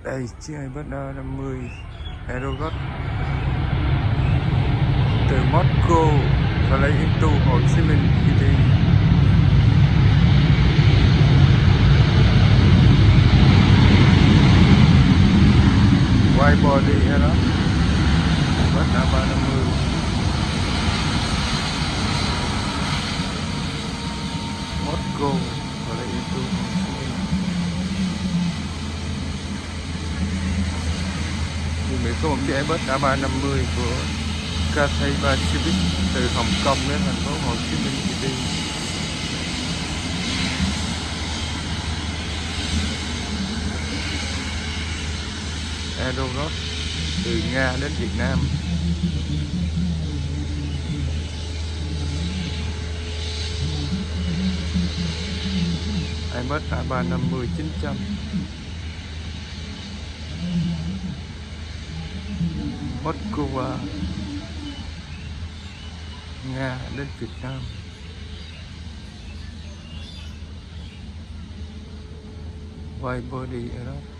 Đây chiếc Airbus A350 AEROFLOT từ Moscow và lấy into Hồ Chí Minh đi. Wide body đó, Airbus A350. Moscow và lấy into Hồ Chí Minh. Thì mới có một chiếc Airbus A350 của Cathay Pacific từ Hồng Kông đến thành phố Hồ Chí Minh đi. AEROFLOT từ Nga đến Việt Nam. Airbus A350-900 Moscow, Nga đến Việt Nam. Wide body đó.